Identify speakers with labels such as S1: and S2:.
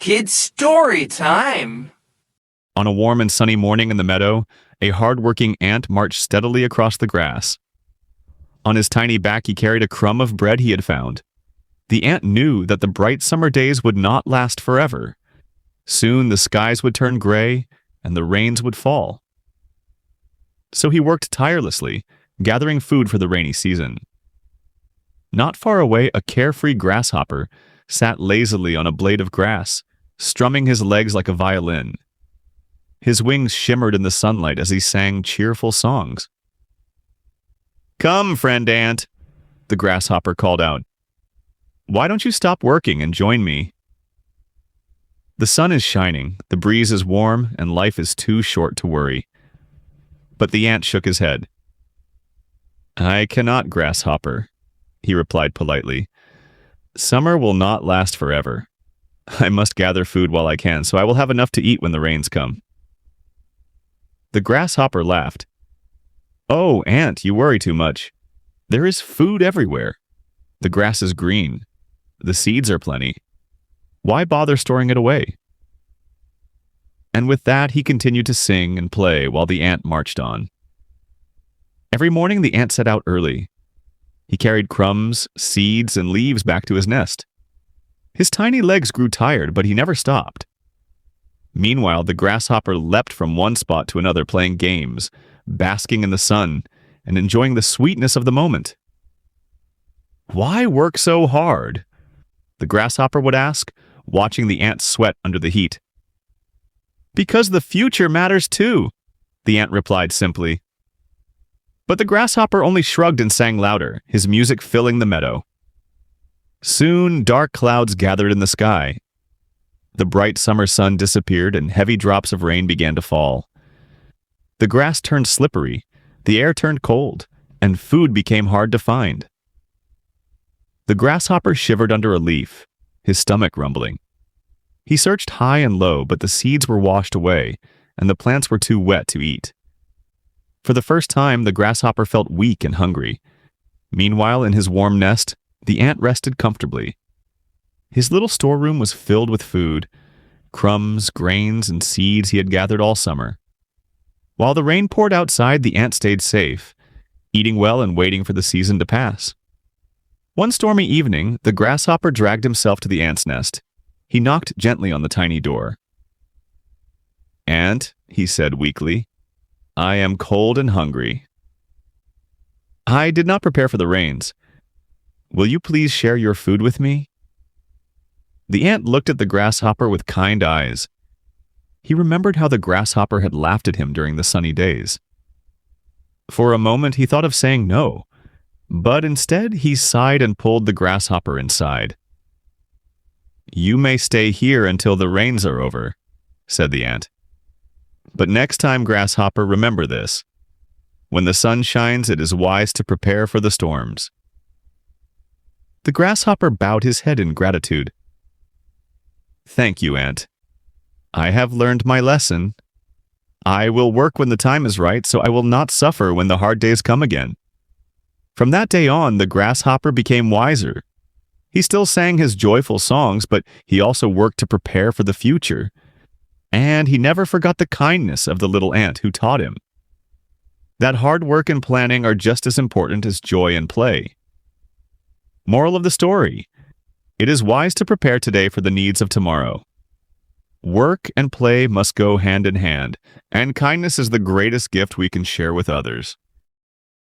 S1: Kids story time!
S2: On a warm and sunny morning in the meadow, a hard-working ant marched steadily across the grass. On his tiny back he carried a crumb of bread he had found. The ant knew that the bright summer days would not last forever. Soon the skies would turn gray and the rains would fall. So he worked tirelessly, gathering food for the rainy season. Not far away, a carefree grasshopper sat lazily on a blade of grass, strumming his legs like a violin. His wings shimmered in the sunlight as he sang cheerful songs. "Come, friend ant," the grasshopper called out. "Why don't you stop working and join me?" The sun is shining, the breeze is warm, and life is too short to worry. But the ant shook his head. "I cannot, grasshopper," he replied politely. "Summer will not last forever. I must gather food while I can, so I will have enough to eat when the rains come." The grasshopper laughed. "Oh, ant, you worry too much. There is food everywhere. The grass is green. The seeds are plenty. Why bother storing it away?" And with that, he continued to sing and play while the ant marched on. Every morning, the ant set out early. He carried crumbs, seeds, and leaves back to his nest. His tiny legs grew tired, but he never stopped. Meanwhile, the grasshopper leapt from one spot to another playing games, basking in the sun, and enjoying the sweetness of the moment. "Why work so hard?" the grasshopper would ask, watching the ant sweat under the heat. "Because the future matters too," the ant replied simply. But the grasshopper only shrugged and sang louder, his music filling the meadow. Soon, dark clouds gathered in the sky. The bright summer sun disappeared and heavy drops of rain began to fall. The grass turned slippery, the air turned cold, and food became hard to find. The grasshopper shivered under a leaf, his stomach rumbling. He searched high and low, but the seeds were washed away, and the plants were too wet to eat. For the first time, the grasshopper felt weak and hungry. Meanwhile, in his warm nest, the ant rested comfortably. His little storeroom was filled with food, crumbs, grains, and seeds he had gathered all summer. While the rain poured outside, the ant stayed safe, eating well and waiting for the season to pass. One stormy evening, the grasshopper dragged himself to the ant's nest. He knocked gently on the tiny door. "Ant," he said weakly, "I am cold and hungry. I did not prepare for the rains. Will you please share your food with me?" The ant looked at the grasshopper with kind eyes. He remembered how the grasshopper had laughed at him during the sunny days. For a moment he thought of saying no, but instead he sighed and pulled the grasshopper inside. "You may stay here until the rains are over," said the ant. "But next time, grasshopper, remember this. When the sun shines, it is wise to prepare for the storms." The grasshopper bowed his head in gratitude. "Thank you, ant. I have learned my lesson. I will work when the time is right, so I will not suffer when the hard days come again." From that day on, the grasshopper became wiser. He still sang his joyful songs, but he also worked to prepare for the future. And he never forgot the kindness of the little ant who taught him that hard work and planning are just as important as joy and play. Moral of the story: it is wise to prepare today for the needs of tomorrow. Work and play must go hand in hand, and kindness is the greatest gift we can share with others.